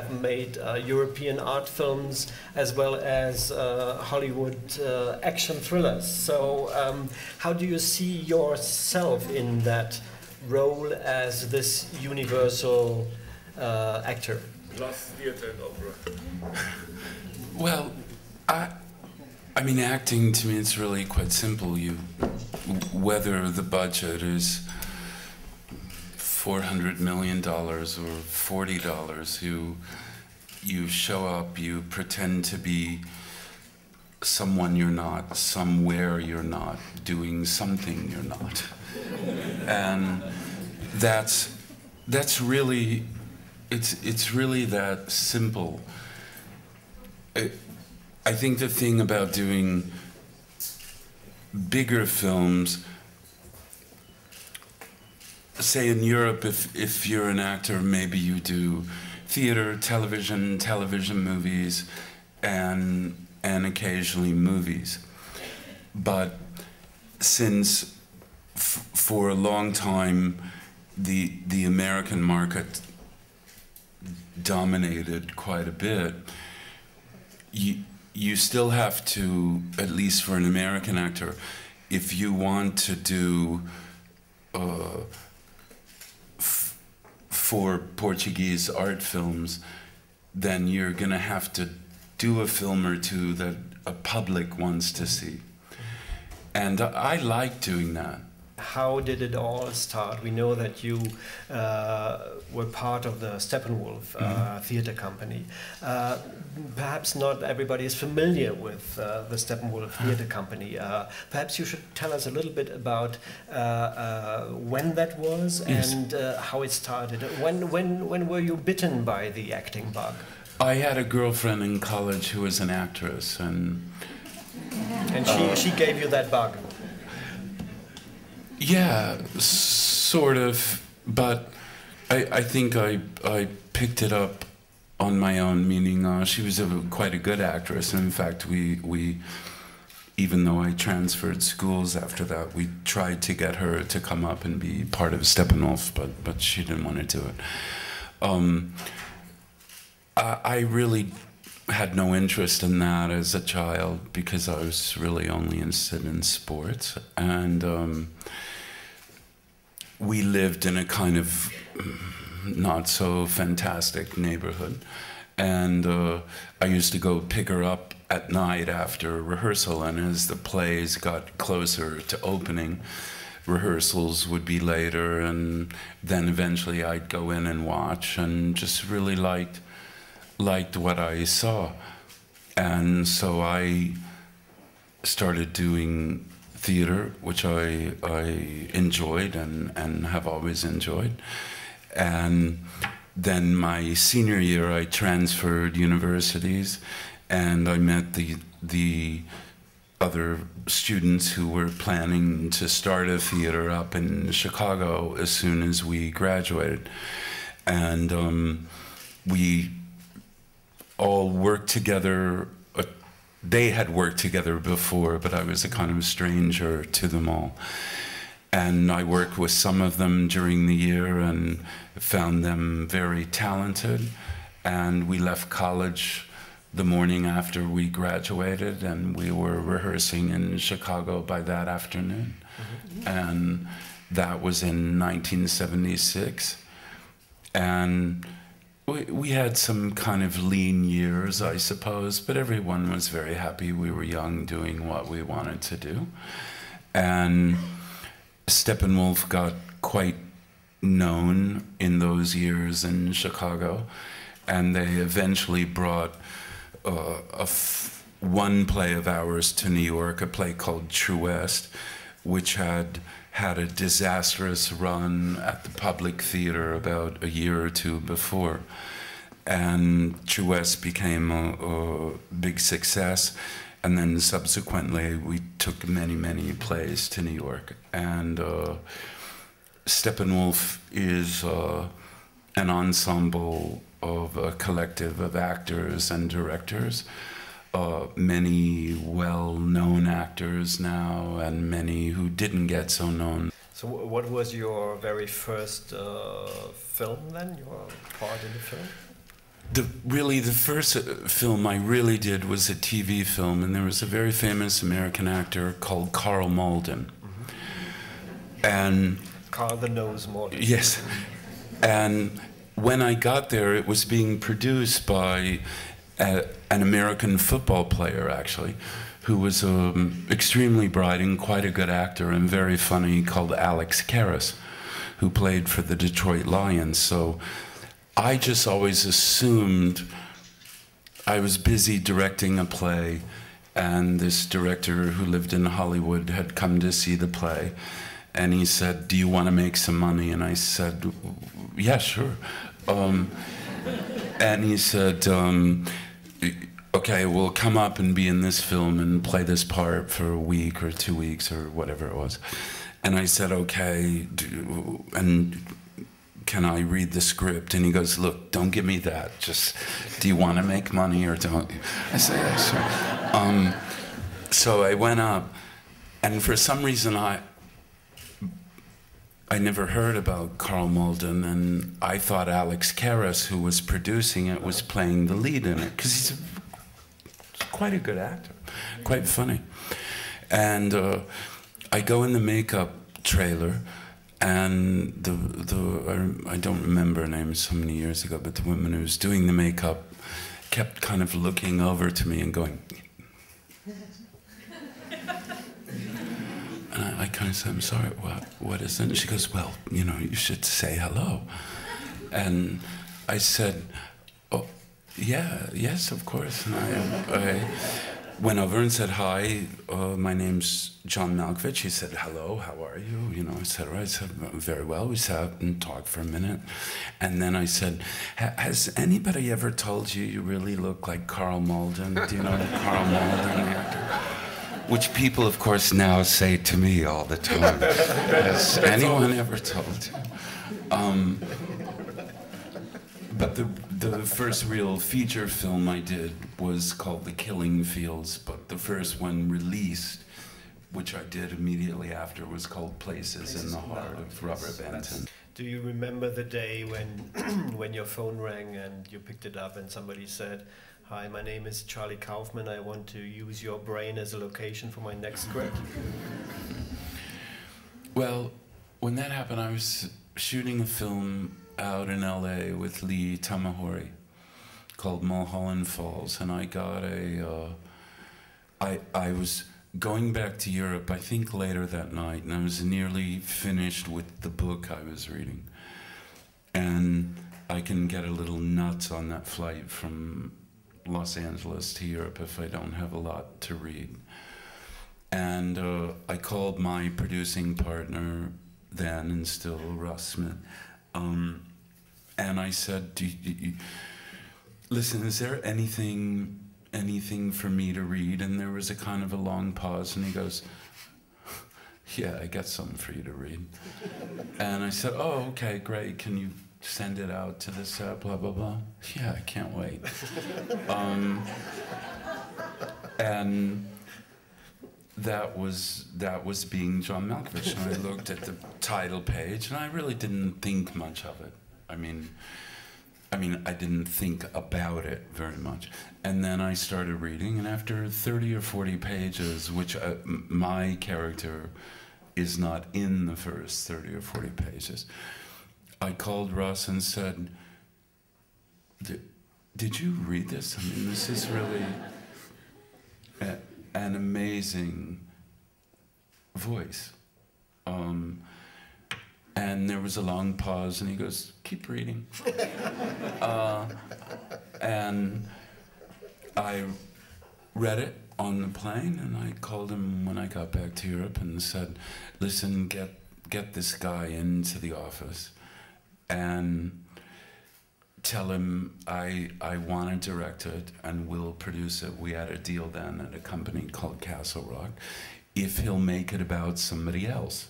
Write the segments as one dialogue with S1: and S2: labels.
S1: have made European art films as well as Hollywood action thrillers. So how do you see yourself in that role as this universal actor?
S2: Plus theater and opera.
S3: Well, I mean, acting to me, it's really quite simple. Whether the budget is $400 million or $40, you show up, you pretend to be someone you're not, somewhere you're not, doing something you're not, and that's really, it's really that simple. I think the thing about doing bigger films, say in Europe, if you're an actor, maybe you do theater, television movies, and occasionally movies. But since for a long time the American market dominated quite a bit, you still have to, at least for an American actor, if you want to do for Portuguese art films, then you're going to have to do a film or two that a public wants to see. And I like doing that.
S1: How did it all start? We know that you were part of the Steppenwolf theater company. Perhaps not everybody is familiar with the Steppenwolf theater company. Perhaps you should tell us a little bit about when that was and how it started. When were you bitten by the acting bug?
S3: I had a girlfriend in college who was an actress, and
S1: she gave you that bug.
S3: Yeah, sort of, but I think I picked it up on my own, meaning she was quite a good actress. And in fact, we even though I transferred schools after that, we tried to get her to come up and be part of Steppenwolf, but she didn't want to do it. I really had no interest in that as a child because I was really only interested in sports, and we lived in a kind of not so fantastic neighborhood, and I used to go pick her up at night after rehearsal, and as the plays got closer to opening, rehearsals would be later, and then eventually I'd go in and watch, and just really liked what I saw. And so I started doing theater, which I enjoyed and have always enjoyed. And then my senior year, I transferred universities, and I met the other students who were planning to start a theater up in Chicago as soon as we graduated. And we all worked together. They had worked together before, but I was a kind of stranger to them all. And I worked with some of them during the year and found them very talented. And we left college the morning after we graduated, and we were rehearsing in Chicago by that afternoon. And that was in 1976. And we had some kind of lean years, I suppose, but everyone was very happy. We were young, doing what we wanted to do. And Steppenwolf got quite known in those years in Chicago, and they eventually brought one play of ours to New York, a play called True West, which had a disastrous run at the Public Theater about a year or two before. And True West became a big success. And then subsequently, we took many, many plays to New York. And Steppenwolf is an ensemble of a collective of actors and directors. Many well-known actors now, and many who didn't get so known.
S1: So what was your very first film then, your part in the film?
S3: Really, the first film I really did was a TV film, and there was a very famous American actor called Carl Malden. And
S1: Carl the Nose Malden.
S3: yes. And when I got there, it was being produced by an American football player, actually, who was extremely bright and quite a good actor and very funny, called Alex Karras, who played for the Detroit Lions. So I just always assumed I was busy directing a play, and this director who lived in Hollywood had come to see the play, and he said, "Do you want to make some money?" And I said, "Yeah, sure." And he said, "Okay, we'll come up and be in this film and play this part for a week or 2 weeks or whatever it was." And I said, "Okay, and can I read the script?" And he goes, "Look, don't give me that. Just, do you want to make money or don't?" I said, "Yeah, sure." So I went up, and for some reason I never heard about Carl Malden, and I thought Alex Karras, who was producing it, was playing the lead in it, because he's quite a good actor, quite funny. And I go in the makeup trailer, and I don't remember her name, so many years ago, but the woman who was doing the makeup kept kind of looking over to me and going, and I kind of said, "I'm sorry, what is it?" And she goes, "Well, you know, you should say hello." And I said, "Oh, yeah, yes, of course." And I went over and said, "Hi, my name's John Malkovich." He said, "Hello, how are you?" You know, I said, "All right." I said, "Very well." We sat and talked for a minute. And then I said, "Has anybody ever told you you really look like Carl Malden? Do you know Carl Malden, the actor?" Which people, of course, now say to me all the time. Has anyone ever told you? But the first real feature film I did was called The Killing Fields, but the first one released, which I did immediately after, was called Places in the Heart of Robert Benton.
S1: Do you remember the day when when your phone rang and you picked it up and somebody said, "Hi, my name is Charlie Kaufman. I want to use your brain as a location for my next script"?
S3: Well, when that happened, I was shooting a film out in LA with Lee Tamahori called Mulholland Falls, and I got I was going back to Europe, I think later that night, and I was nearly finished with the book I was reading. And I can get a little nuts on that flight from Los Angeles to Europe if I don't have a lot to read. And I called my producing partner then, and still, Russ Smith, and I said, "Listen, is there anything for me to read?" And there was a kind of a long pause, and he goes, "Yeah, I got something for you to read." And I said, "Oh, okay, great. Can you send it out to the set, blah, blah, blah?" "Yeah, I can't wait." And that was being John Malkovich. And I looked at the title page, and I really didn't think much of it. I mean, I didn't think about it very much. And then I started reading, and after 30 or 40 pages, which my character is not in the first 30 or 40 pages, I called Russ and said, did you read this? I mean, this is really an amazing voice. And there was a long pause, and he goes, "Keep reading." And I read it on the plane, and I called him when I got back to Europe and said, "Listen, get this guy into the office and tell him I want to direct it and will produce it." We had a deal then at a company called Castle Rock, if he'll make it about somebody else.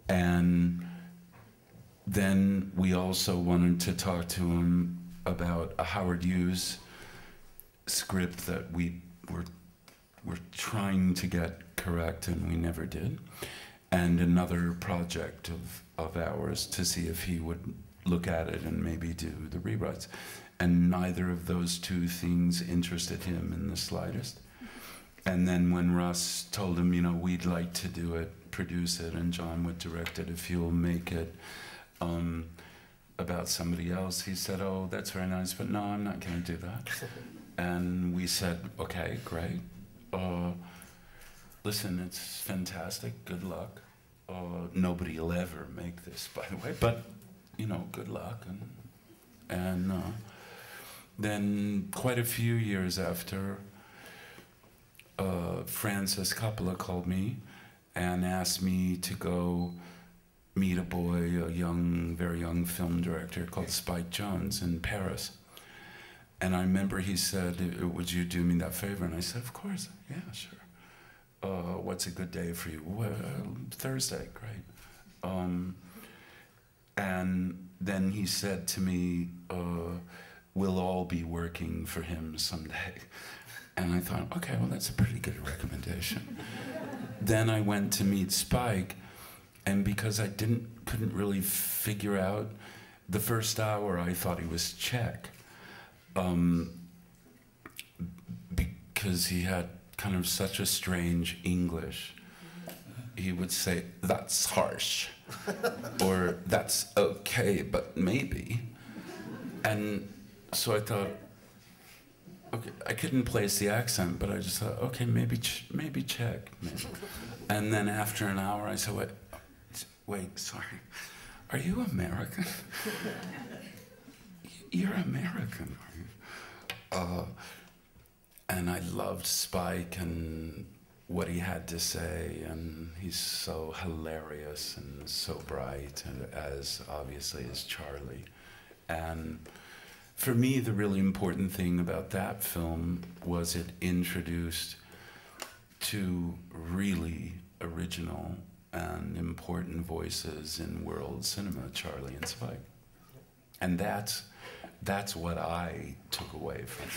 S3: And then we also wanted to talk to him about a Howard Hughes script that we were trying to get correct, and we never did, and another project of ours to see if he would look at it and maybe do the rewrites. And neither of those two things interested him in the slightest. And then when Russ told him, you know, we'd like to do it, produce it, and John would direct it if you'll make it about somebody else, he said, oh, that's very nice, but no, I'm not going to do that. And we said, okay, great. Listen, it's fantastic, good luck. Nobody will ever make this, by the way, but, you know, good luck. And then quite a few years after, Francis Coppola called me and asked me to go meet a boy, a young, very young film director called Spike Jonze in Paris. And I remember he said, would you do me that favor? And I said, of course, yeah, sure. What's a good day for you? Well, Thursday, great. And then he said to me, we'll all be working for him someday. And I thought, okay, well, that's a pretty good recommendation. Then I went to meet Spike, and because I couldn't really figure out, the first hour I thought he was Czech, because he had kind of such a strange English. He would say, that's harsh, or that's okay, but maybe. And so I thought, okay, I couldn't place the accent, but I just thought, okay, maybe Czech. Maybe. And then after an hour, I said, wait, sorry, are you American? You're American, are you? And I loved Spike and what he had to say, and he's so hilarious and so bright, and as obviously as Charlie. And for me, the really important thing about that film was it introduced two really original and important voices in world cinema, Charlie and Spike. And that's what I took away from it.